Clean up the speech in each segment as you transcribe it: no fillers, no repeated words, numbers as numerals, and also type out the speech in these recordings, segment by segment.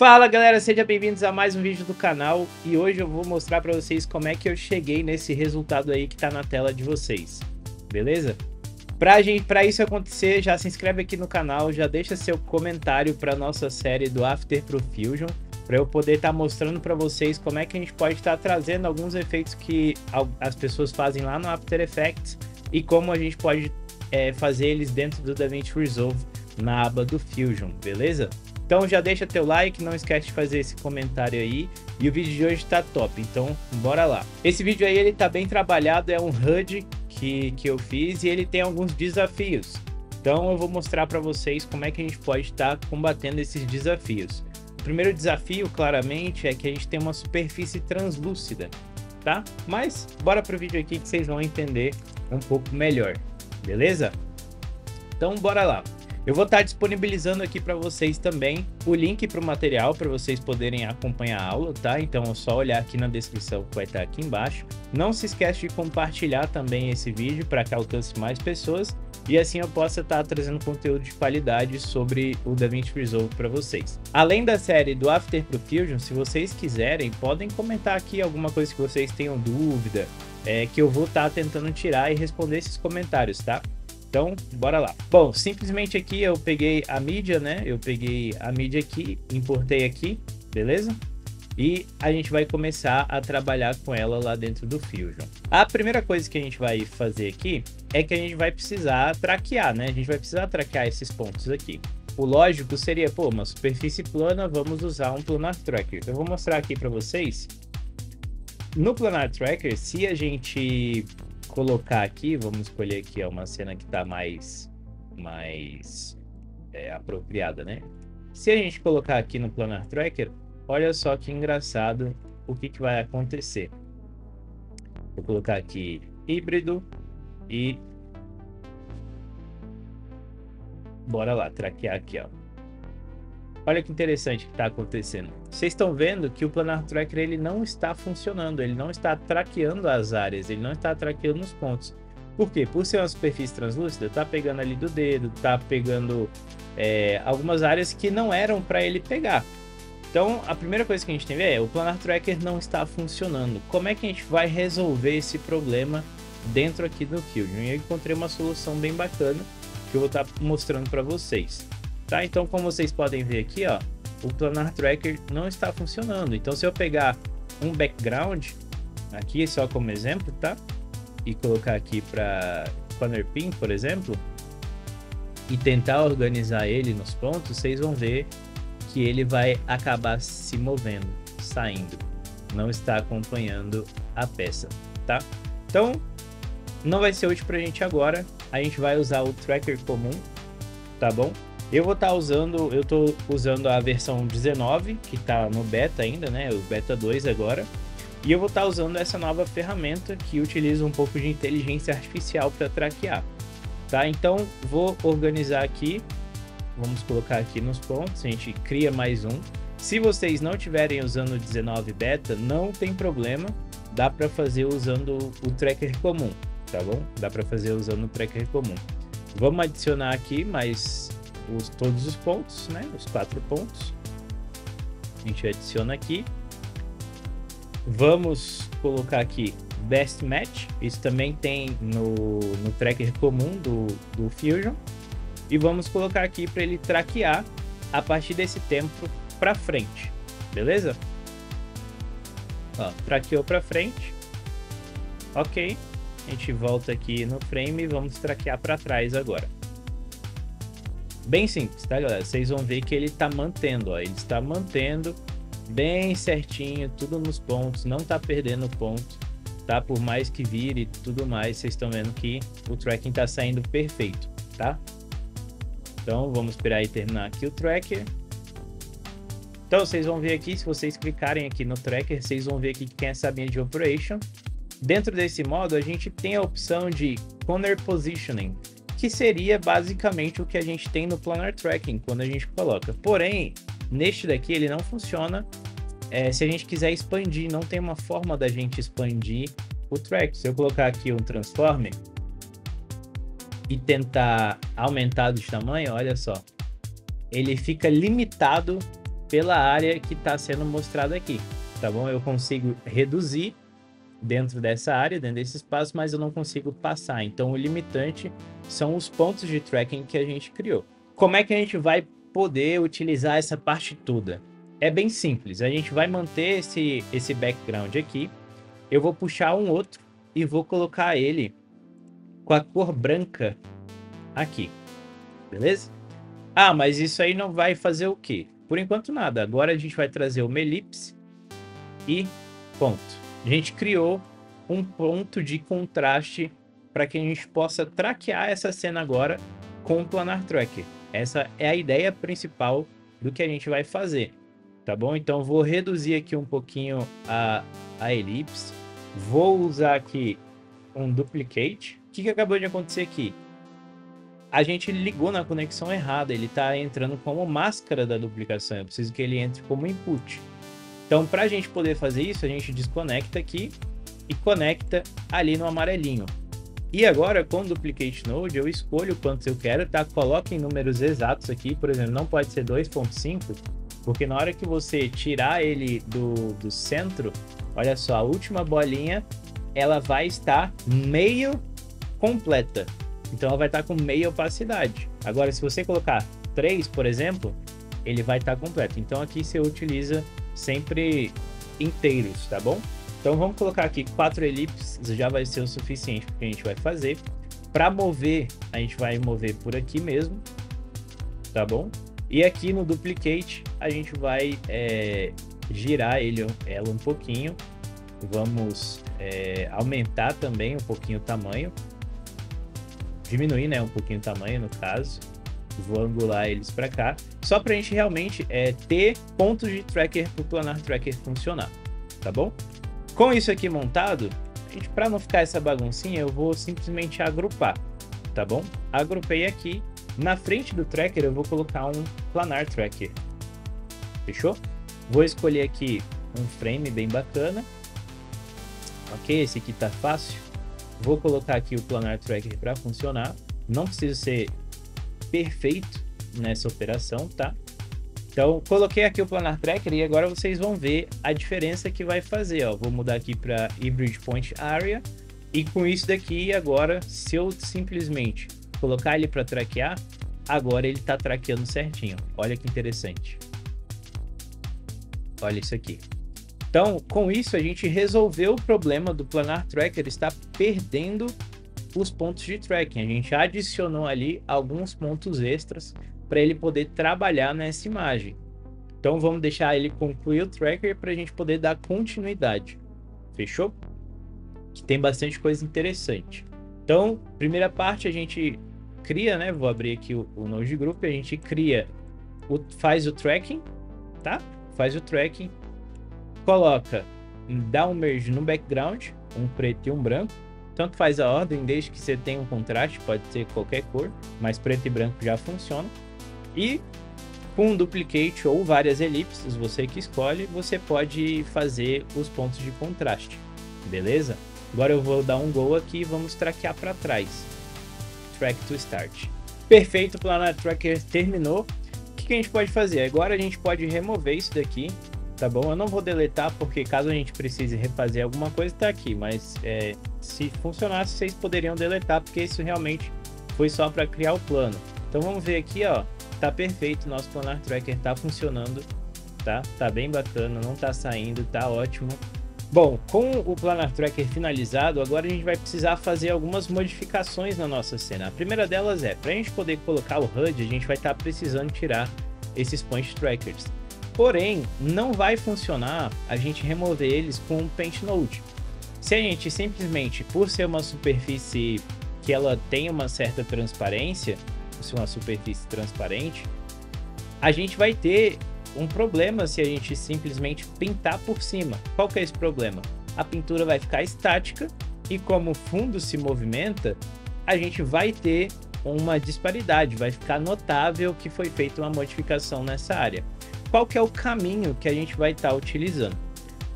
Fala galera, sejam bem-vindos a mais um vídeo do canal e hoje eu vou mostrar para vocês como é que eu cheguei nesse resultado aí que tá na tela de vocês, beleza? Para isso acontecer, já se inscreve aqui no canal, já deixa seu comentário para nossa série do After Pro Fusion, para eu poder estar mostrando para vocês como é que a gente pode estar trazendo alguns efeitos que as pessoas fazem lá no After Effects e como a gente pode fazer eles dentro do DaVinci Resolve na aba do Fusion, beleza? Então já deixa teu like, não esquece de fazer esse comentário aí. E o vídeo de hoje tá top, então bora lá. Esse vídeo aí ele tá bem trabalhado, é um HUD que eu fiz e ele tem alguns desafios. Então eu vou mostrar para vocês como é que a gente pode estar combatendo esses desafios. O primeiro desafio, claramente, é que a gente tem uma superfície translúcida, tá? Mas bora pro vídeo aqui que vocês vão entender um pouco melhor, beleza? Então bora lá. Eu vou estar disponibilizando aqui para vocês também o link para o material para vocês poderem acompanhar a aula, tá? Então é só olhar aqui na descrição que vai estar aqui embaixo. Não se esquece de compartilhar também esse vídeo para que alcance mais pessoas e assim eu possa estar trazendo conteúdo de qualidade sobre o DaVinci Resolve para vocês. Além da série do After Pro Fusion, se vocês quiserem, podem comentar aqui alguma coisa que vocês tenham dúvida, que eu vou estar tentando tirar e responder esses comentários, tá? Então, bora lá. Bom, simplesmente aqui eu peguei a mídia, né? Eu peguei a mídia aqui, importei aqui, beleza? E a gente vai começar a trabalhar com ela lá dentro do Fusion. A primeira coisa que a gente vai fazer aqui é que a gente vai precisar traquear, né? A gente vai precisar traquear esses pontos aqui. O lógico seria, pô, uma superfície plana, vamos usar um Planar Tracker. Eu vou mostrar aqui para vocês. No Planar Tracker, se a gente colocar aqui, vamos escolher aqui uma cena que está mais apropriada, né? Se a gente colocar aqui no Planar Tracker, olha só que engraçado o que vai acontecer. Vou colocar aqui híbrido e bora lá, traquear aqui, ó. Olha que interessante que está acontecendo. Vocês estão vendo que o Planar Tracker ele não está funcionando, ele não está traqueando as áreas, ele não está traqueando os pontos. Por quê? Por ser uma superfície translúcida, tá pegando ali do dedo, tá pegando algumas áreas que não eram para ele pegar. Então, a primeira coisa que a gente tem que ver é o Planar Tracker não está funcionando. Como é que a gente vai resolver esse problema dentro aqui do Fusion? E eu encontrei uma solução bem bacana que eu vou estar mostrando para vocês. Tá? Então, como vocês podem ver aqui, ó, o Planar Tracker não está funcionando. Então, se eu pegar um background, aqui só como exemplo, tá? E colocar aqui para Corner Pin, por exemplo, e tentar organizar ele nos pontos, vocês vão ver que ele vai acabar se movendo, saindo. Não está acompanhando a peça, tá? Então, não vai ser útil para a gente agora. A gente vai usar o Tracker comum, tá bom? Eu vou estar usando, eu estou usando a versão 19, que está no beta ainda, né? O beta 2 agora. E eu vou estar usando essa nova ferramenta que utiliza um pouco de inteligência artificial para traquear, tá? Então, vou organizar aqui. Vamos colocar aqui nos pontos, a gente cria mais um. Se vocês não estiverem usando o 19 beta, não tem problema. Dá para fazer usando o Tracker comum, tá bom? Dá para fazer usando o Tracker comum. Vamos adicionar aqui mais todos os pontos, né? Os 4 pontos. A gente adiciona aqui. Vamos colocar aqui Best Match. Isso também tem no Tracker comum do Fusion. E vamos colocar aqui para ele traquear a partir desse tempo para frente. Beleza? Ó, traqueou para frente. Ok. A gente volta aqui no frame e vamos traquear para trás agora. Bem simples, tá, galera? Vocês vão ver que ele está mantendo, ó. Ele está mantendo bem certinho, tudo nos pontos, não está perdendo ponto, tá? Por mais que vire e tudo mais, vocês estão vendo que o tracking está saindo perfeito, tá? Então, vamos esperar aí terminar aqui o tracker. Então, vocês vão ver aqui, se vocês clicarem aqui no tracker, vocês vão ver aqui que tem essa linha de operation. Dentro desse modo, a gente tem a opção de corner positioning, que seria basicamente o que a gente tem no Planar Tracking, quando a gente coloca. Porém, neste daqui ele não funciona se a gente quiser expandir, não tem uma forma da gente expandir o track. Se eu colocar aqui um transform e tentar aumentar de tamanho, olha só, ele fica limitado pela área que está sendo mostrada aqui, tá bom? Eu consigo reduzir dentro dessa área, dentro desse espaço, mas eu não consigo passar. Então o limitante são os pontos de tracking que a gente criou. Como é que a gente vai poder utilizar essa parte toda? É bem simples, a gente vai manter esse background aqui, eu vou puxar um outro e vou colocar ele com a cor branca aqui, beleza? Ah, mas isso aí não vai fazer o quê? Por enquanto nada, agora a gente vai trazer uma elipse e ponto. A gente criou um ponto de contraste para que a gente possa traquear essa cena agora com o Planar Tracker. Essa é a ideia principal do que a gente vai fazer, tá bom? Então vou reduzir aqui um pouquinho a elipse, vou usar aqui um duplicate. O que acabou de acontecer aqui? A gente ligou na conexão errada, ele está entrando como máscara da duplicação, eu preciso que ele entre como input. Então, para a gente poder fazer isso, a gente desconecta aqui e conecta ali no amarelinho. E agora, com o Duplicate Node, eu escolho quantos eu quero, tá? Coloque em números exatos aqui, por exemplo, não pode ser 2.5, porque na hora que você tirar ele do centro, olha só, a última bolinha, ela vai estar meio completa. Então, ela vai estar com meia opacidade. Agora, se você colocar 3, por exemplo, ele vai estar completo. Então, aqui você utiliza sempre inteiros, tá bom? Então vamos colocar aqui 4 elipses, já vai ser o suficiente porque a gente vai fazer. Para mover, a gente vai mover por aqui mesmo, tá bom? E aqui no duplicate a gente vai girar ela um pouquinho. Vamos aumentar também um pouquinho o tamanho, diminuir, né, um pouquinho o tamanho no caso. Vou angular eles para cá, só para a gente realmente ter pontos de tracker para o Planar Tracker funcionar, tá bom? Com isso aqui montado, para não ficar essa baguncinha, eu vou simplesmente agrupar, tá bom? Agrupei aqui, na frente do tracker eu vou colocar um Planar Tracker, fechou? Vou escolher aqui um frame bem bacana, ok? Esse aqui tá fácil. Vou colocar aqui o Planar Tracker para funcionar, não precisa ser perfeito nessa operação, tá? Então, coloquei aqui o Planar Tracker e agora vocês vão ver a diferença que vai fazer, ó. Vou mudar aqui para Hybrid Point Area e com isso daqui, agora, se eu simplesmente colocar ele para traquear, agora ele tá traqueando certinho. Olha que interessante. Olha isso aqui. Então, com isso, a gente resolveu o problema do Planar Tracker estar perdendo os pontos de tracking. A gente adicionou ali alguns pontos extras para ele poder trabalhar nessa imagem. Então vamos deixar ele concluir o tracker para a gente poder dar continuidade. Fechou? Que tem bastante coisa interessante. Então, primeira parte a gente cria, né? Vou abrir aqui o Node Group, a gente cria, faz o tracking, tá? Faz o tracking, coloca, dá um merge no background, um preto e um branco. Tanto faz a ordem, desde que você tenha um contraste, pode ser qualquer cor, mas preto e branco já funciona. E com um duplicate ou várias elipses, você que escolhe, você pode fazer os pontos de contraste, beleza? Agora eu vou dar um go aqui e vamos traquear para trás. Track to start. Perfeito, o Planar Tracker terminou. O que a gente pode fazer? Agora a gente pode remover isso daqui, tá bom? Eu não vou deletar porque caso a gente precise refazer alguma coisa, tá aqui, mas se funcionasse, vocês poderiam deletar, porque isso realmente foi só para criar o plano. Então vamos ver aqui, ó, tá perfeito, nosso Planar Tracker tá funcionando, tá? Tá bem bacana, não tá saindo, tá ótimo. Bom, com o Planar Tracker finalizado, agora a gente vai precisar fazer algumas modificações na nossa cena. A primeira delas é, para a gente poder colocar o HUD, a gente vai estar precisando tirar esses Point Trackers. Porém, não vai funcionar a gente remover eles com um Paint Node. Se a gente simplesmente, por ser uma superfície que ela tem uma certa transparência, por ser uma superfície transparente, a gente vai ter um problema se a gente simplesmente pintar por cima. Qual que é esse problema? A pintura vai ficar estática e como o fundo se movimenta, a gente vai ter uma disparidade, vai ficar notável que foi feita uma modificação nessa área. Qual que é o caminho que a gente vai estar utilizando?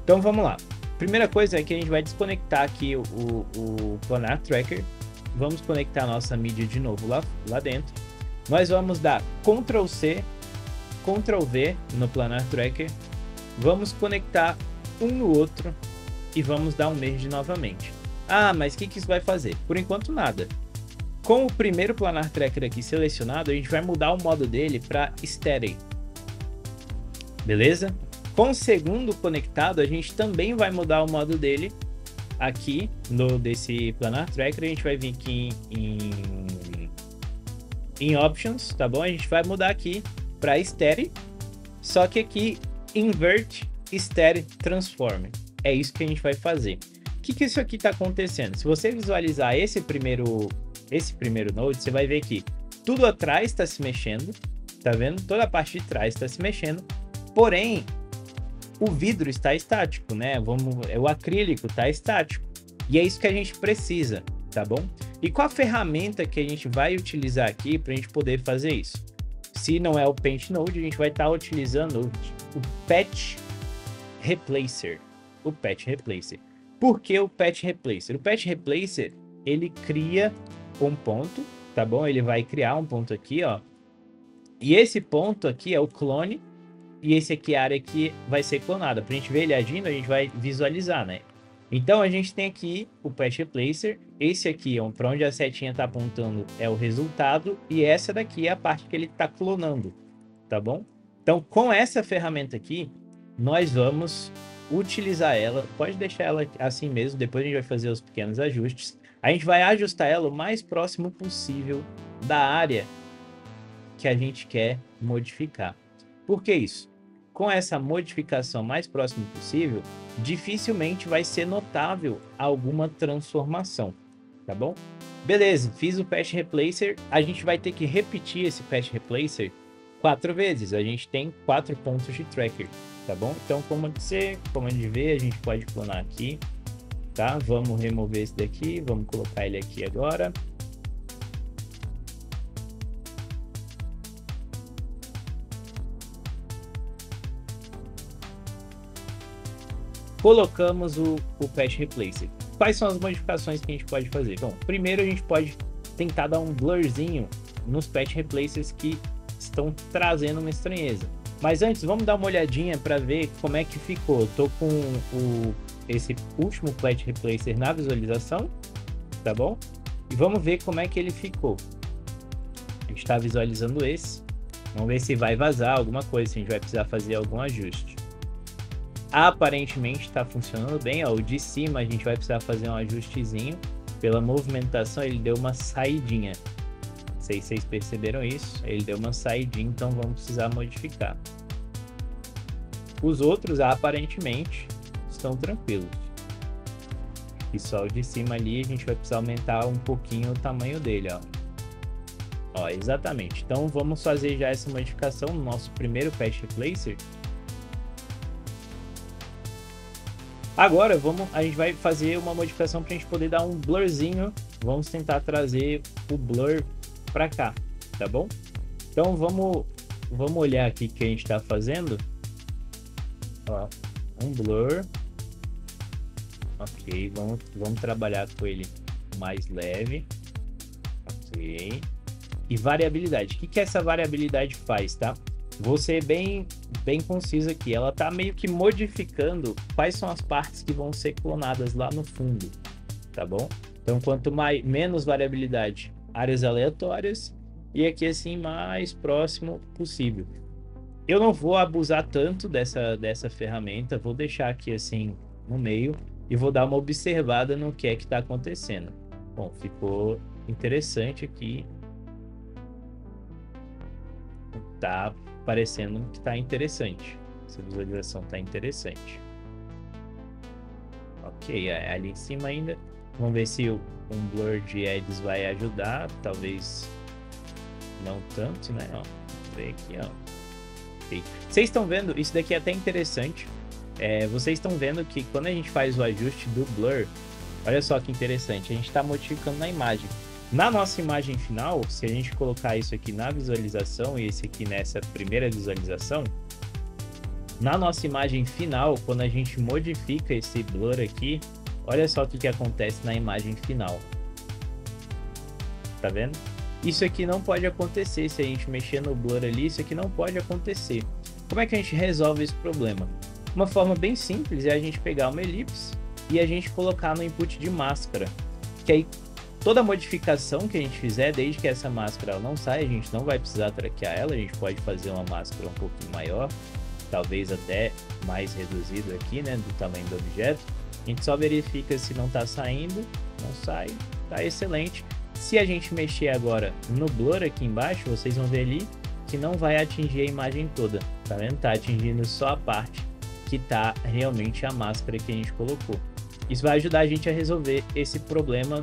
Então vamos lá. Primeira coisa é que a gente vai desconectar aqui o Planar Tracker. Vamos conectar a nossa mídia de novo lá dentro. Nós vamos dar Ctrl+C, Ctrl V no Planar Tracker, vamos conectar um no outro e vamos dar um merge novamente. Ah, mas o que isso vai fazer? Por enquanto nada. Com o primeiro Planar Tracker aqui selecionado, a gente vai mudar o modo dele para Steady. Beleza? Com o segundo conectado, a gente também vai mudar o modo dele aqui desse Planar Tracker. A gente vai vir aqui em Options, tá bom? A gente vai mudar aqui para Steady, só que aqui Invert Steady Transform. É isso que a gente vai fazer. O que isso aqui está acontecendo? Se você visualizar esse primeiro node, você vai ver que tudo atrás está se mexendo, tá vendo? Toda a parte de trás está se mexendo, porém o vidro está estático, né? O acrílico está estático. E é isso que a gente precisa, tá bom? E qual a ferramenta que a gente vai utilizar aqui para a gente poder fazer isso? Se não é o Paint Node, a gente vai estar utilizando o Patch Replacer. O Patch Replacer. Por que o Patch Replacer? O Patch Replacer, ele cria um ponto, tá bom? Ele vai criar um ponto aqui, ó. E esse ponto aqui é o clone. E esse aqui é a área que vai ser clonada. Pra gente ver ele agindo, a gente vai visualizar, né? Então a gente tem aqui o Patch Replacer. Esse aqui, para onde a setinha tá apontando, é o resultado. E essa daqui é a parte que ele tá clonando, tá bom? Então com essa ferramenta aqui, nós vamos utilizar ela. Pode deixar ela assim mesmo, depois a gente vai fazer os pequenos ajustes. A gente vai ajustar ela o mais próximo possível da área que a gente quer modificar. Por que isso? Com essa modificação mais próximo possível, dificilmente vai ser notável alguma transformação, tá bom? Beleza, fiz o Patch Replacer, a gente vai ter que repetir esse Patch Replacer 4 vezes. A gente tem 4 pontos de tracker, tá bom? Então, como a gente vê, a gente pode clonar aqui, tá? Vamos remover esse daqui, vamos colocar ele aqui agora. Colocamos o Patch Replacer. Quais são as modificações que a gente pode fazer? Bom, primeiro a gente pode tentar dar um blurzinho nos Patch Replacers que estão trazendo uma estranheza. Mas antes, vamos dar uma olhadinha para ver como é que ficou. Eu tô com esse último Patch Replacer na visualização, tá bom? E vamos ver como é que ele ficou. A gente está visualizando esse. Vamos ver se vai vazar alguma coisa, se a gente vai precisar fazer algum ajuste. Aparentemente está funcionando bem, ó. O de cima a gente vai precisar fazer um ajustezinho. Pela movimentação ele deu uma saidinha. Não sei se vocês perceberam isso. Ele deu uma saidinha, então vamos precisar modificar. Os outros aparentemente estão tranquilos. E só o de cima ali a gente vai precisar aumentar um pouquinho o tamanho dele, ó. Ó, exatamente. Então vamos fazer já essa modificação no nosso primeiro Patch Replacer. Agora a gente vai fazer uma modificação para a gente poder dar um blurzinho. Vamos tentar trazer o blur para cá, tá bom? Então vamos olhar aqui o que a gente está fazendo. Ó, um blur. Ok, vamos trabalhar com ele mais leve. Ok. E variabilidade. O que essa variabilidade faz, tá? Vou ser bem conciso aqui. Ela tá meio que modificando quais são as partes que vão ser clonadas lá no fundo, tá bom? Então, quanto menos variabilidade, áreas aleatórias, e aqui assim, mais próximo possível. Eu não vou abusar tanto dessa ferramenta, vou deixar aqui assim no meio e vou dar uma observada no que é que está acontecendo. Bom, ficou interessante aqui. Tá parecendo que tá interessante. Essa visualização tá interessante. Ok, ali em cima ainda. Vamos ver se um blur de edges vai ajudar. Talvez não tanto, né? Ó, vamos ver aqui, ó. Okay. Vocês estão vendo? Isso daqui é até interessante. Vocês estão vendo que quando a gente faz o ajuste do blur, olha só que interessante. A gente está modificando na imagem. Na nossa imagem final, se a gente colocar isso aqui na visualização e esse aqui nessa primeira visualização, na nossa imagem final, quando a gente modifica esse blur aqui, olha só o que acontece na imagem final. Tá vendo? Isso aqui não pode acontecer, se a gente mexer no blur ali, isso aqui não pode acontecer. Como é que a gente resolve esse problema? Uma forma bem simples é a gente pegar uma elipse e a gente colocar no input de máscara, que aí toda modificação que a gente fizer, desde que essa máscara não saia, a gente não vai precisar traquear ela, a gente pode fazer uma máscara um pouquinho maior, talvez até mais reduzido aqui, né, do tamanho do objeto. A gente só verifica se não está saindo, não sai, tá excelente. Se a gente mexer agora no blur aqui embaixo, vocês vão ver ali que não vai atingir a imagem toda, tá vendo? Tá atingindo só a parte que tá realmente a máscara que a gente colocou. Isso vai ajudar a gente a resolver esse problema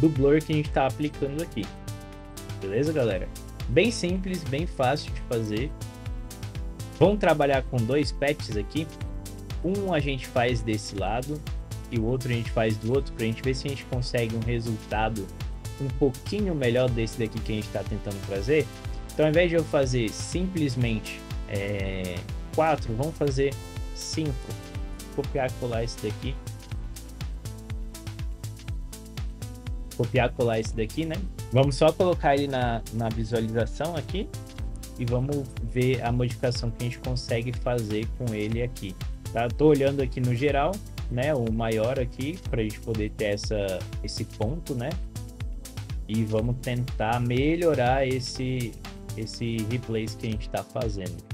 do blur que a gente tá aplicando aqui. Beleza, galera? Bem simples, bem fácil de fazer. Vamos trabalhar com dois patches aqui. Um a gente faz desse lado e o outro a gente faz do outro, para a gente ver se a gente consegue um resultado um pouquinho melhor desse daqui que a gente está tentando trazer. Então, ao invés de eu fazer simplesmente 4, vamos fazer 5. Copiar e colar esse daqui. Copiar e colar esse daqui, né? Vamos só colocar ele na visualização aqui e vamos ver a modificação que a gente consegue fazer com ele aqui. Tá? Tô olhando aqui no geral, né? O maior aqui, para a gente poder ter esse ponto, né? E vamos tentar melhorar esse replace que a gente está fazendo.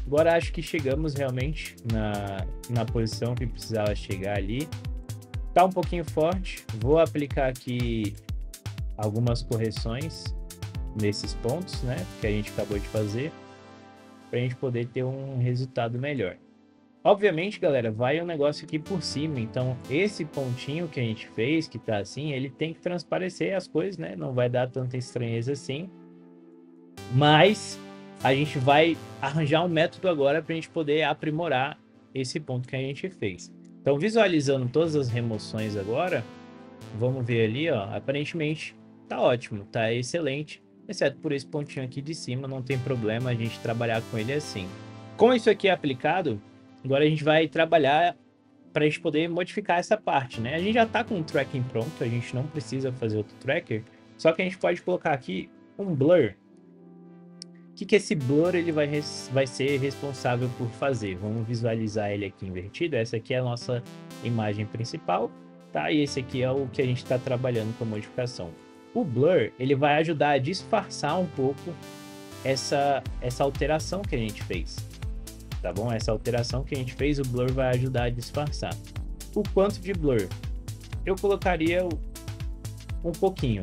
Agora acho que chegamos realmente na posição que precisava chegar ali. Tá um pouquinho forte. Vou aplicar aqui algumas correções nesses pontos, né? Que a gente acabou de fazer, para a gente poder ter um resultado melhor. Obviamente, galera, vai um negócio aqui por cima. Então, esse pontinho que a gente fez, que tá assim, ele tem que transparecer as coisas, né? Não vai dar tanta estranheza assim. Mas a gente vai arranjar um método agora para a gente poder aprimorar esse ponto que a gente fez. Então, visualizando todas as remoções agora, vamos ver ali, ó, aparentemente tá ótimo, tá excelente, exceto por esse pontinho aqui de cima, não tem problema a gente trabalhar com ele assim. Com isso aqui aplicado, agora a gente vai trabalhar para a gente poder modificar essa parte, né? A gente já tá com o tracking pronto, a gente não precisa fazer outro tracker, só que a gente pode colocar aqui um blur. O que esse blur ele vai ser responsável por fazer? Vamos visualizar ele aqui invertido. Essa aqui é a nossa imagem principal, tá? E esse aqui é o que a gente está trabalhando com a modificação. O blur ele vai ajudar a disfarçar um pouco essa alteração que a gente fez, tá bom? Essa alteração que a gente fez, o blur vai ajudar a disfarçar. O quanto de blur? Eu colocaria um pouquinho,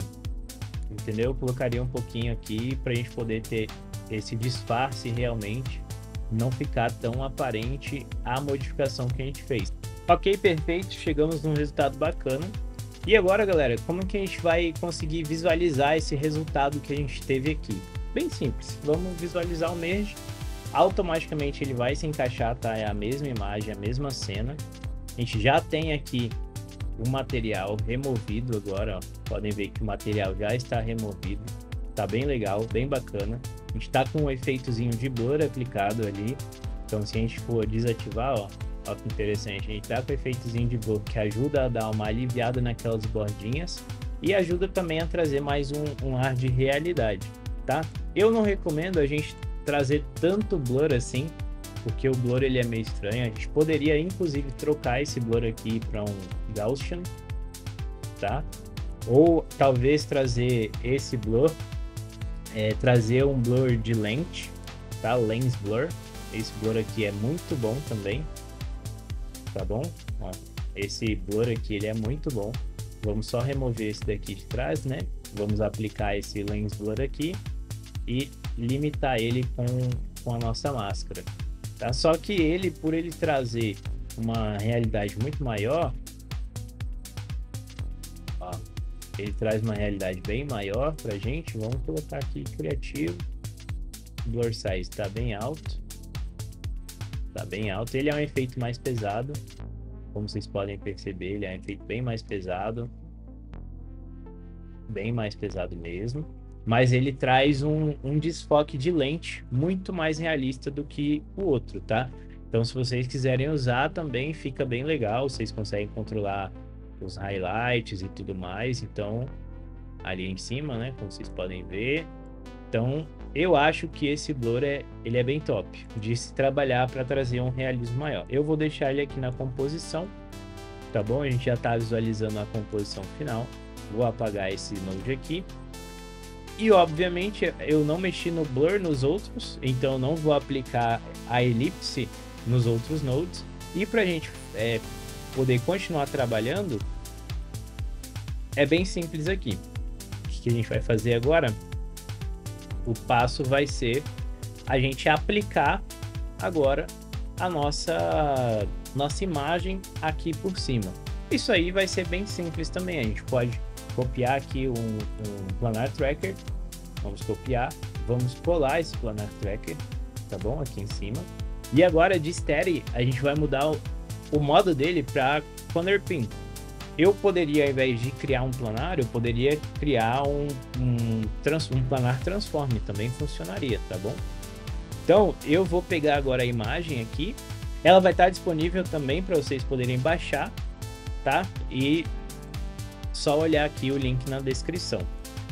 entendeu? Eu colocaria um pouquinho aqui para a gente poder ter esse disfarce realmente, não ficar tão aparente a modificação que a gente fez. Ok, perfeito, chegamos num resultado bacana. E agora, galera, como que a gente vai conseguir visualizar esse resultado que a gente teve aqui? Bem simples, vamos visualizar o merge, automaticamente ele vai se encaixar, tá? É a mesma imagem, a mesma cena. A gente já tem aqui o material removido agora, ó. Podem ver que o material já está removido, tá bem legal, bem bacana. A gente tá com um efeitozinho de blur aplicado ali, então se a gente for desativar, ó que interessante, a gente tá com o efeitozinho de blur que ajuda a dar uma aliviada naquelas bordinhas e ajuda também a trazer mais um ar de realidade, tá? Eu não recomendo a gente trazer tanto blur assim, porque o blur ele é meio estranho. A gente poderia inclusive trocar esse blur aqui para um Gaussian, tá? Ou talvez trazer esse blur, trazer um blur de lente, tá? Lens blur. Esse blur aqui é muito bom também, tá bom? Ó, esse blur aqui ele é muito bom. Vamos só remover esse daqui de trás, né? Vamos aplicar esse lens blur aqui e limitar ele com a nossa máscara, tá? Só que ele, por ele trazer uma realidade muito maior, ó, ele traz uma realidade bem maior pra gente. Vamos colocar aqui criativo, blur size tá bem alto, ele é um efeito mais pesado, como vocês podem perceber, ele é um efeito bem mais pesado. bem mais pesado mesmo. Mas ele traz um desfoque de lente muito mais realista do que o outro, tá? Então, se vocês quiserem usar também, fica bem legal. Vocês conseguem controlar os highlights e tudo mais. Então, ali em cima, né? Como vocês podem ver. Então, eu acho que esse blur ele é bem top de se trabalhar para trazer um realismo maior. Eu vou deixar ele aqui na composição, tá bom? A gente já está visualizando a composição final. Vou apagar esse node aqui. E, obviamente, eu não mexi no blur nos outros, então não vou aplicar a elipse nos outros nodes. E para a gente poder continuar trabalhando, é bem simples aqui. O que a gente vai fazer agora? O passo vai ser a gente aplicar agora a nossa imagem aqui por cima. Isso aí vai ser bem simples também. A gente pode copiar aqui um planar tracker. Vamos copiar, vamos colar esse planar tracker, tá bom? Aqui em cima. E agora de Steady, a gente vai mudar o modo dele para Corner Pin. Eu poderia, ao invés de criar um planar, eu poderia criar um planar transform, também funcionaria, tá bom? Então, eu vou pegar agora a imagem aqui. Ela vai estar disponível também para vocês poderem baixar, tá? E só olhar aqui o link na descrição.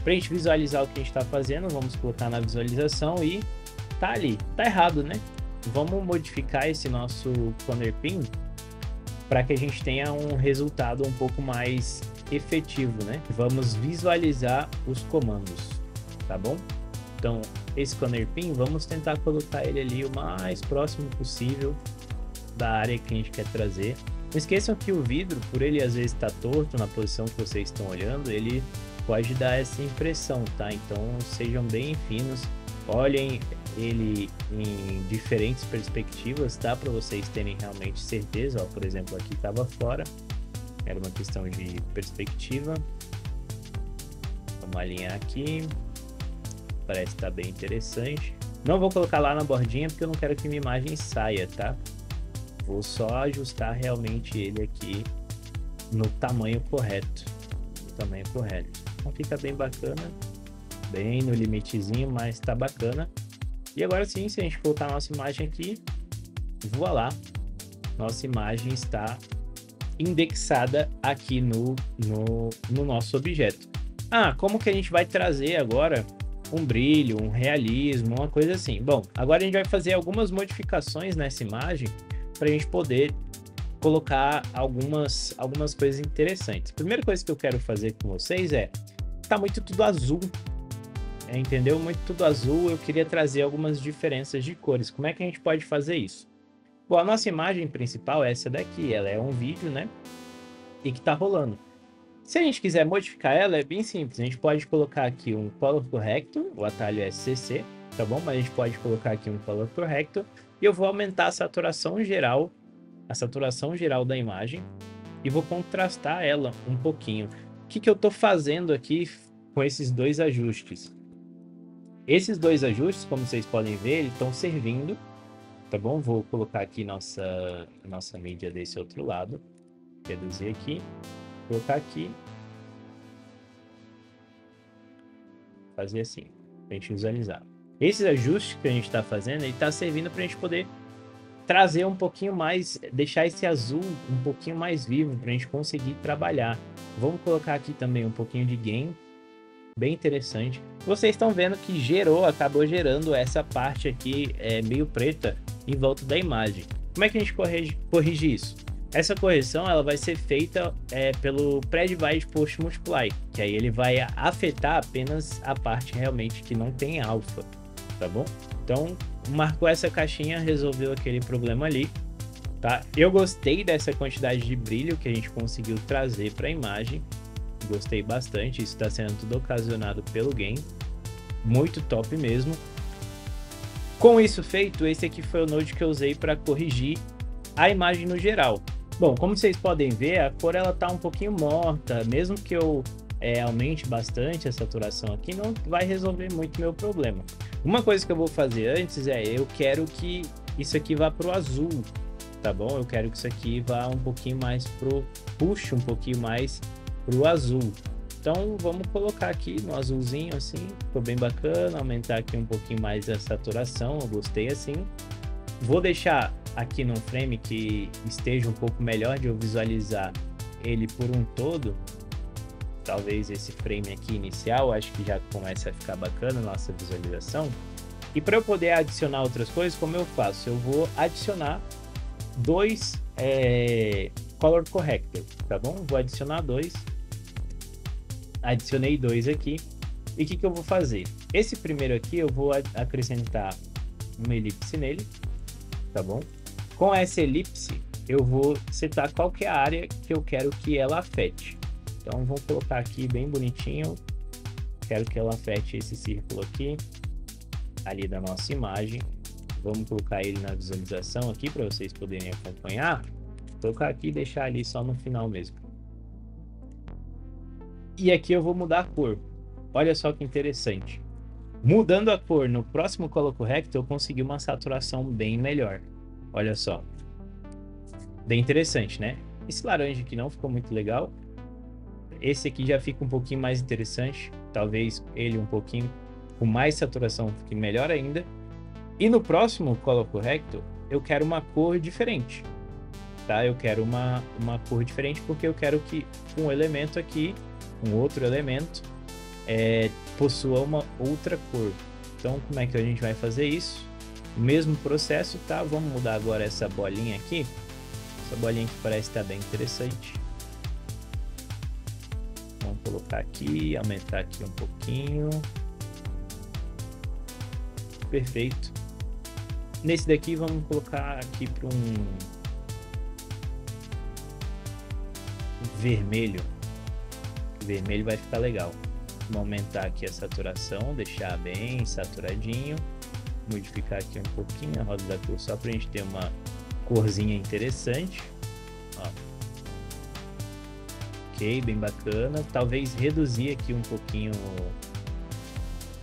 Para a gente visualizar o que a gente está fazendo, vamos colocar na visualização e tá ali. Tá errado, né? Vamos modificar esse nosso Corner Pin para que a gente tenha um resultado um pouco mais efetivo, né? Vamos visualizar os comandos, tá bom? Então, esse Corner Pin, vamos tentar colocar ele ali o mais próximo possível da área que a gente quer trazer. Não esqueçam que o vidro, por ele às vezes estar torto na posição que vocês estão olhando, ele pode dar essa impressão, tá? Então sejam bem finos, olhem ele em diferentes perspectivas, tá? Para vocês terem realmente certeza. Ó, por exemplo, aqui estava fora, era uma questão de perspectiva. Vamos alinhar aqui, parece estar bem interessante. Não vou colocar lá na bordinha porque eu não quero que minha imagem saia, tá? Vou só ajustar realmente ele aqui no tamanho correto. Então fica bem bacana, bem no limitezinho, mas tá bacana. E agora sim, se a gente colocar a nossa imagem aqui, voilá, nossa imagem está indexada aqui no nosso objeto. Como que a gente vai trazer agora um brilho, um realismo, uma coisa assim? Bom, agora a gente vai fazer algumas modificações nessa imagem para a gente poder colocar algumas coisas interessantes. A primeira coisa que eu quero fazer com vocês tá muito tudo azul, entendeu? Muito tudo azul. Eu queria trazer algumas diferenças de cores. Como é que a gente pode fazer isso? Bom, a nossa imagem principal é essa daqui. Ela é um vídeo, né? E que tá rolando. Se a gente quiser modificar ela, é bem simples. A gente pode colocar aqui um Color Corrector, o atalho é CC, tá bom? Mas a gente pode colocar aqui um Color Corrector e eu vou aumentar a saturação geral da imagem e vou contrastar ela um pouquinho. O que eu tô fazendo aqui com esses dois ajustes? Esses dois ajustes, como vocês podem ver, eles estão servindo, tá bom? Vou colocar aqui nossa mídia desse outro lado, reduzir aqui, colocar aqui, fazer assim, pra gente visualizar. Esses ajustes que a gente está fazendo, ele está servindo para a gente poder trazer um pouquinho mais, deixar esse azul um pouquinho mais vivo para a gente conseguir trabalhar. Vamos colocar aqui também um pouquinho de gain, bem interessante. Vocês estão vendo que acabou gerando essa parte aqui meio preta em volta da imagem. Como é que a gente corrige isso? Essa correção ela vai ser feita pelo Predivide Post Multiply, que aí ele vai afetar apenas a parte realmente que não tem alfa, tá bom? Então, marcou essa caixinha, resolveu aquele problema ali, tá? Eu gostei dessa quantidade de brilho que a gente conseguiu trazer para a imagem, gostei bastante. Isso está sendo tudo ocasionado pelo game, muito top mesmo. Com isso feito, esse aqui foi o node que eu usei para corrigir a imagem no geral. Bom, como vocês podem ver, a cor ela tá um pouquinho morta, mesmo que eu aumente bastante a saturação aqui, não vai resolver muito meu problema. Uma coisa que eu vou fazer antes eu quero que isso aqui vá pro azul, tá bom? Eu quero que isso aqui vá um pouquinho mais puxe um pouquinho mais pro azul. Então vamos colocar aqui no azulzinho assim, ficou bem bacana, aumentar aqui um pouquinho mais a saturação, eu gostei assim. Vou deixar aqui num frame que esteja um pouco melhor de eu visualizar ele por um todo. Talvez esse frame aqui inicial, acho que já começa a ficar bacana a nossa visualização. E para eu poder adicionar outras coisas, como eu faço? Eu vou adicionar dois Color Corrector, tá bom? Vou adicionar dois. Adicionei dois aqui. E o que eu vou fazer? Esse primeiro aqui eu vou acrescentar uma elipse nele, tá bom? Com essa elipse eu vou setar qual que é a área que eu quero que ela afete. Então vou colocar aqui bem bonitinho. Quero que ela afete esse círculo aqui, ali da nossa imagem. Vamos colocar ele na visualização aqui para vocês poderem acompanhar. Vou colocar aqui e deixar ali só no final mesmo. E aqui eu vou mudar a cor. Olha só que interessante. Mudando a cor no próximo Color Corrector, eu consegui uma saturação bem melhor. Olha só. Bem interessante, né? Esse laranja aqui não ficou muito legal. Esse aqui já fica um pouquinho mais interessante. Talvez ele um pouquinho com mais saturação fique melhor ainda. E no próximo Color Corrector, eu quero uma cor diferente. Tá? Eu quero uma cor diferente porque eu quero que um elemento aqui, um outro elemento, possua uma outra cor. Então, como é que a gente vai fazer isso? O mesmo processo, tá? Vamos mudar agora essa bolinha aqui. Essa bolinha que parece estar bem interessante. Vamos colocar aqui, aumentar aqui um pouquinho. Perfeito. Nesse daqui vamos colocar aqui para um vermelho. O vermelho vai ficar legal. Vamos aumentar aqui a saturação, deixar bem saturadinho. Modificar aqui um pouquinho a roda da cor, só para a gente ter uma corzinha interessante. Ó. Ok, bem bacana. Talvez reduzir aqui um pouquinho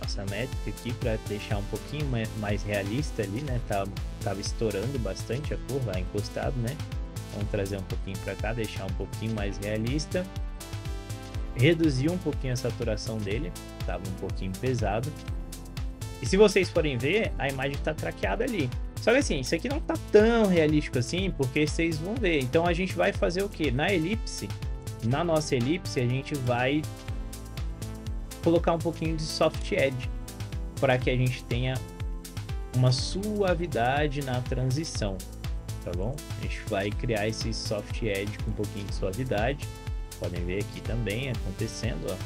nossa métrica aqui para deixar um pouquinho mais realista ali, né? Tava estourando bastante a cor, vai encostado, né? Vamos trazer um pouquinho para cá, deixar um pouquinho mais realista. Reduzir um pouquinho a saturação dele, tava um pouquinho pesado. E se vocês forem ver, a imagem está traqueada ali. Só que assim, isso aqui não tá tão realístico assim, porque vocês vão ver. Então a gente vai fazer o que? Na elipse, na nossa elipse, a gente vai colocar um pouquinho de soft edge, para que a gente tenha uma suavidade na transição, tá bom? A gente vai criar esse soft edge com um pouquinho de suavidade. Podem ver aqui também acontecendo, ó.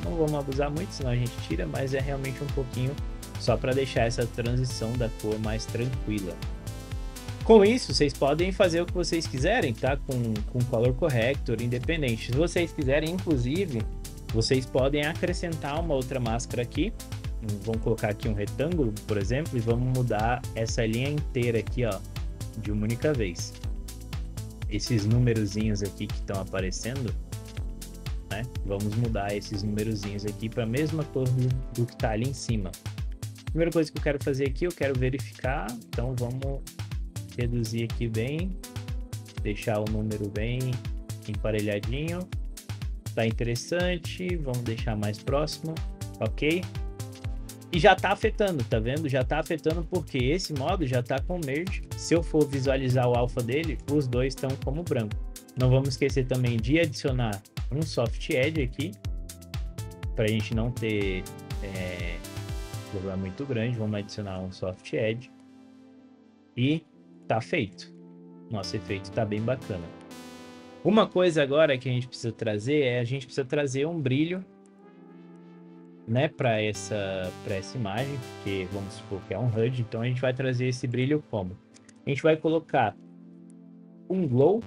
Não vamos abusar muito, senão a gente tira, mas é realmente um pouquinho só para deixar essa transição da cor mais tranquila. Com isso, vocês podem fazer o que vocês quiserem, tá? Com Color Corrector independente. Se vocês quiserem, inclusive, vocês podem acrescentar uma outra máscara aqui. Vamos colocar aqui um retângulo, por exemplo, e vamos mudar essa linha inteira aqui, ó, de uma única vez. Esses numerozinhos aqui que estão aparecendo, né? Vamos mudar esses numerozinhos aqui para a mesma cor do que está ali em cima. Primeira coisa que eu quero fazer aqui, eu quero verificar. Então vamos reduzir aqui bem, deixar o número bem emparelhadinho. Tá interessante, vamos deixar mais próximo, ok? E já tá afetando, tá vendo? Já tá afetando porque esse modo já tá com merge. Se eu for visualizar o alpha dele, os dois estão como branco. Não vamos esquecer também de adicionar um soft edge aqui, para a gente não ter problema muito grande. Vamos adicionar um soft edge e tá feito. Nosso efeito tá bem bacana. Uma coisa agora que a gente precisa trazer a gente precisa trazer um brilho, né, para essa imagem, porque vamos supor que é um HUD, então a gente vai trazer esse brilho como? A gente vai colocar um glow.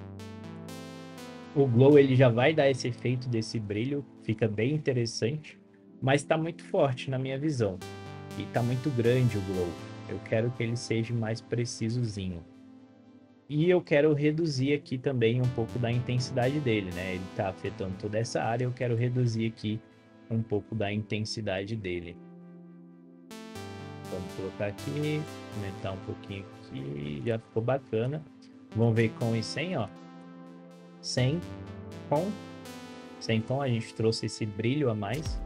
O glow ele já vai dar esse efeito desse brilho, fica bem interessante, mas está muito forte na minha visão e está muito grande o glow. Eu quero que ele seja mais precisozinho. E eu quero reduzir aqui também um pouco da intensidade dele, né? Ele está afetando toda essa área, eu quero reduzir aqui um pouco da intensidade dele. Vamos colocar aqui, aumentar um pouquinho aqui, já ficou bacana. Vamos ver com e sem, ó. Sem, com, sem tom, a gente trouxe esse brilho a mais.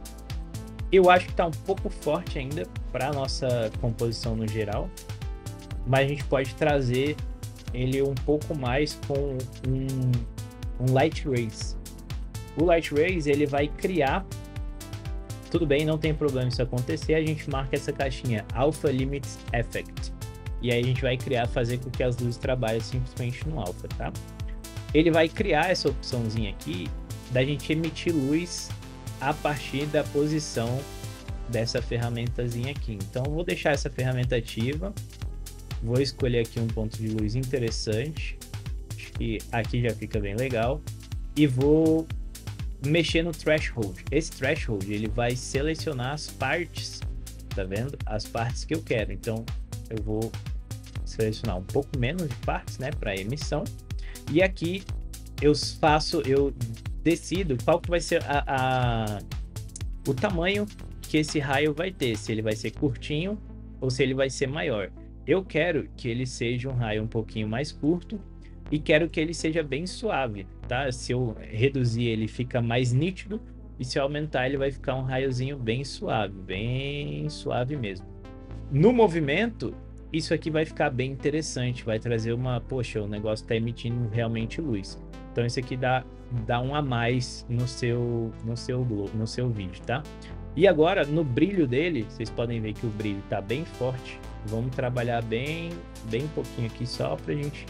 Eu acho que tá um pouco forte ainda para nossa composição no geral, mas a gente pode trazer ele um pouco mais com um Light Rays. O Light Rays, ele vai criar, tudo bem, não tem problema isso acontecer, a gente marca essa caixinha Alpha Limits Effect, e aí a gente vai criar, fazer com que as luzes trabalhem simplesmente no alpha, tá? Ele vai criar essa opçãozinha aqui da gente emitir luz a partir da posição dessa ferramentazinha aqui. Então eu vou deixar essa ferramenta ativa, vou escolher aqui um ponto de luz interessante, acho que aqui já fica bem legal, e vou mexer no threshold. Esse threshold, ele vai selecionar as partes, tá vendo? As partes que eu quero. Então eu vou selecionar um pouco menos de partes, né, para emissão, e aqui eu decido qual que vai ser o tamanho que esse raio vai ter, se ele vai ser curtinho ou se ele vai ser maior. Eu quero que ele seja um raio um pouquinho mais curto e quero que ele seja bem suave, tá? Se eu reduzir, ele fica mais nítido, e se eu aumentar, ele vai ficar um raiozinho bem suave mesmo. No movimento, isso aqui vai ficar bem interessante, vai trazer poxa, o negócio tá emitindo realmente luz. Então isso aqui dá um a mais no seu vídeo, tá? E agora, no brilho dele, vocês podem ver que o brilho tá bem forte. Vamos trabalhar bem pouquinho aqui, só pra gente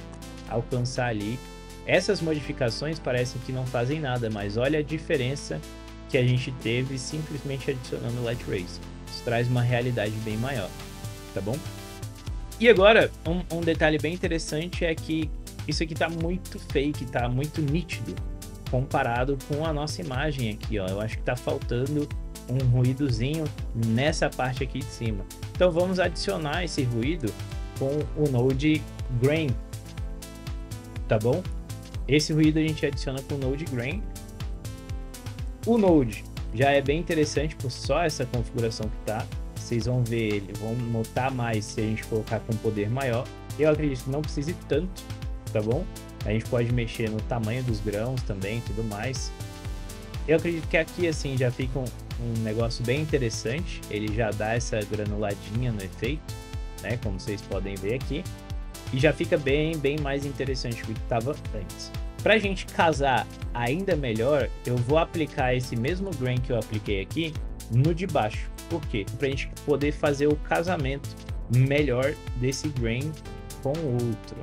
alcançar ali. Essas modificações parecem que não fazem nada, mas olha a diferença que a gente teve simplesmente adicionando Light Rays. Isso traz uma realidade bem maior, tá bom? E agora, um detalhe bem interessante é que isso aqui tá muito fake, tá muito nítido comparado com a nossa imagem aqui, ó. Eu acho que tá faltando um ruídozinho nessa parte aqui de cima. Então vamos adicionar esse ruído com o Node Grain, tá bom? Esse ruído a gente adiciona com o Node Grain. O Node já é bem interessante por só essa configuração que tá. Vocês vão ver ele, vão notar mais se a gente colocar com poder maior. Eu acredito que não precise tanto, tá bom? A gente pode mexer no tamanho dos grãos também, tudo mais. Eu acredito que aqui assim já fica um negócio bem interessante. Ele já dá essa granuladinha no efeito, né? Como vocês podem ver aqui. E já fica bem mais interessante do que estava antes. Para a gente casar ainda melhor, eu vou aplicar esse mesmo grain que eu apliquei aqui no de baixo. Por quê? Para a gente poder fazer o casamento melhor desse grain com o outro.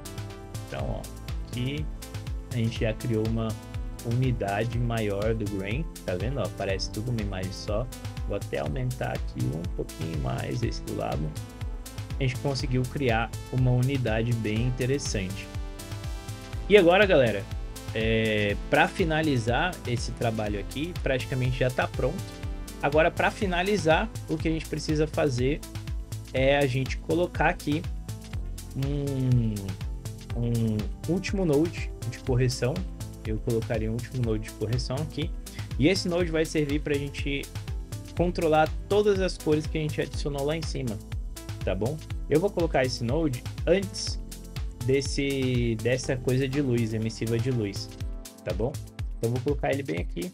Então, ó, aqui a gente já criou uma unidade maior do grain, tá vendo? Ó, parece tudo uma imagem só. Vou até aumentar aqui um pouquinho mais esse do lado. A gente conseguiu criar uma unidade bem interessante. E agora, galera, para finalizar esse trabalho aqui, praticamente já está pronto. Agora, para finalizar, o que a gente precisa fazer é a gente colocar aqui um último node de correção. Eu colocaria um último node de correção aqui. E esse node vai servir para a gente controlar todas as cores que a gente adicionou lá em cima, tá bom? Eu vou colocar esse node antes dessa coisa de luz, emissiva de luz, tá bom? Então eu vou colocar ele bem aqui,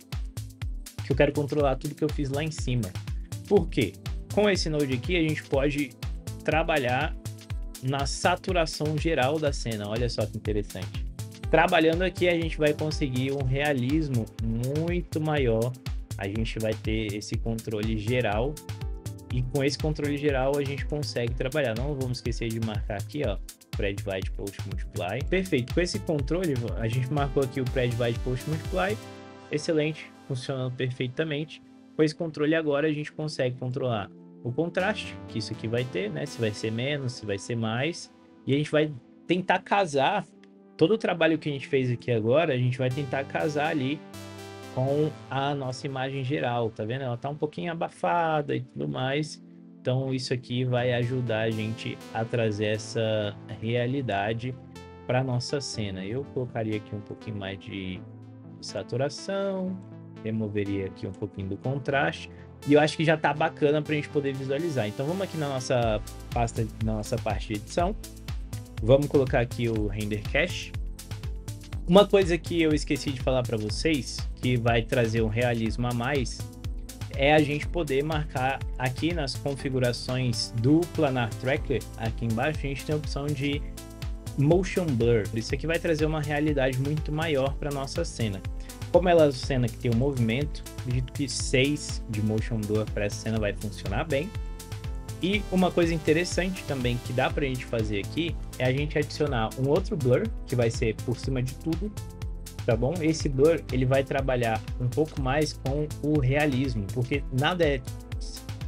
que eu quero controlar tudo que eu fiz lá em cima. Por quê? Com esse node aqui a gente pode trabalhar na saturação geral da cena. Olha só que interessante. Trabalhando aqui a gente vai conseguir um realismo muito maior. A gente vai ter esse controle geral. E com esse controle geral a gente consegue trabalhar. Não vamos esquecer de marcar aqui, ó, Pre-Divide, Post, Multiply. Perfeito. Com esse controle a gente marcou aqui o Pre-Divide, Post, Multiply. Excelente. Funcionando perfeitamente. Com esse controle agora a gente consegue controlar o contraste, que isso aqui vai ter, né? Se vai ser menos, se vai ser mais. E a gente vai tentar casar todo o trabalho que a gente fez aqui agora, a gente vai tentar casar ali com a nossa imagem geral, tá vendo? Ela tá um pouquinho abafada e tudo mais. Então isso aqui vai ajudar a gente a trazer essa realidade para nossa cena. Eu colocaria aqui um pouquinho mais de saturação, removeria aqui um pouquinho do contraste, e eu acho que já tá bacana para a gente poder visualizar. Então vamos aqui na nossa pasta, na nossa parte de edição, vamos colocar aqui o Render Cache, Uma coisa que eu esqueci de falar para vocês, que vai trazer um realismo a mais, é a gente poder marcar aqui nas configurações do Planar Tracker, aqui embaixo, a gente tem a opção de Motion Blur. Isso aqui vai trazer uma realidade muito maior para nossa cena. Como ela é uma cena que tem um movimento, acredito que 6 de Motion Blur para essa cena vai funcionar bem. E uma coisa interessante também que dá pra gente fazer aqui é a gente adicionar um outro blur, que vai ser por cima de tudo, tá bom? Esse blur, ele vai trabalhar um pouco mais com o realismo, porque nada é,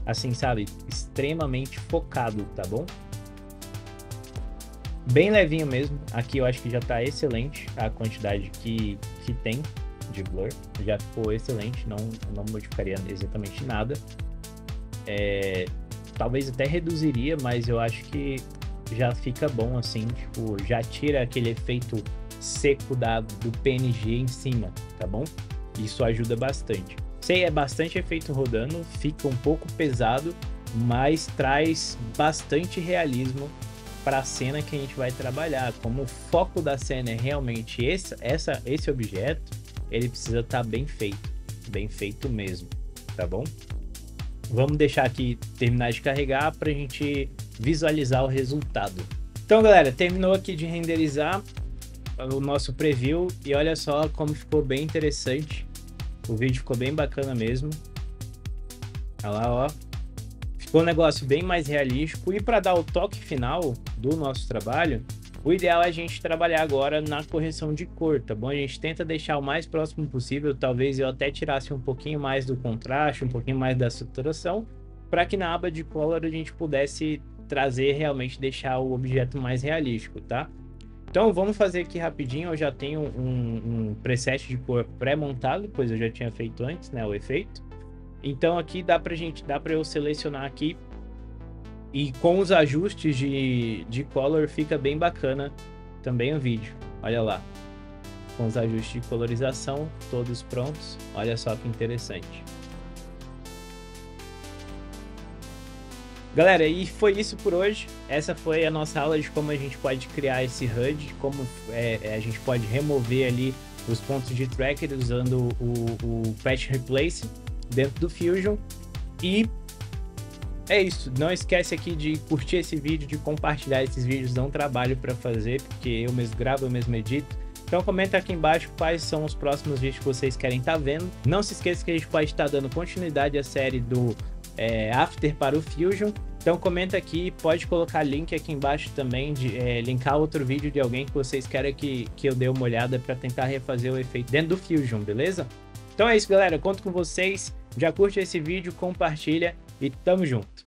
assim, sabe, extremamente focado, tá bom? Bem levinho mesmo, aqui eu acho que já tá excelente a quantidade que tem de blur, já ficou excelente, não modificaria exatamente nada. Talvez até reduziria, mas eu acho que já fica bom assim, tipo, já tira aquele efeito seco do PNG em cima, tá bom? Isso ajuda bastante. Sei, é bastante efeito rodando, fica um pouco pesado, mas traz bastante realismo para a cena que a gente vai trabalhar. Como o foco da cena é realmente esse objeto, ele precisa estar bem feito mesmo, tá bom? Vamos deixar aqui terminar de carregar para a gente visualizar o resultado. Então, galera, terminou aqui de renderizar o nosso preview e olha só como ficou bem interessante. O vídeo ficou bem bacana mesmo. Olha lá, ó. Ficou um negócio bem mais realístico. E para dar o toque final do nosso trabalho, o ideal é a gente trabalhar agora na correção de cor, tá bom? A gente tenta deixar o mais próximo possível, talvez eu até tirasse um pouquinho mais do contraste, um pouquinho mais da saturação, para que na aba de color a gente pudesse trazer, realmente deixar o objeto mais realístico, tá? Então vamos fazer aqui rapidinho, eu já tenho um preset de cor pré-montado, pois eu já tinha feito antes, né, o efeito. Então aqui dá para eu selecionar aqui, e com os ajustes de color fica bem bacana também o vídeo. Olha lá, com os ajustes de colorização todos prontos. Olha só que interessante. Galera, e foi isso por hoje. Essa foi a nossa aula de como a gente pode criar esse HUD, como a gente pode remover ali os pontos de tracker usando o Patch Replace dentro do Fusion. E é isso, não esquece aqui de curtir esse vídeo, de compartilhar esses vídeos, dá um trabalho para fazer, porque eu mesmo gravo, eu mesmo edito. Então comenta aqui embaixo quais são os próximos vídeos que vocês querem estar vendo. Não se esqueça que a gente pode estar dando continuidade à série do After para o Fusion. Então comenta aqui, pode colocar link aqui embaixo também, linkar outro vídeo de alguém que vocês querem que eu dê uma olhada para tentar refazer o efeito dentro do Fusion, beleza? Então é isso, galera, conto com vocês. Já curte esse vídeo, compartilha e tamo junto.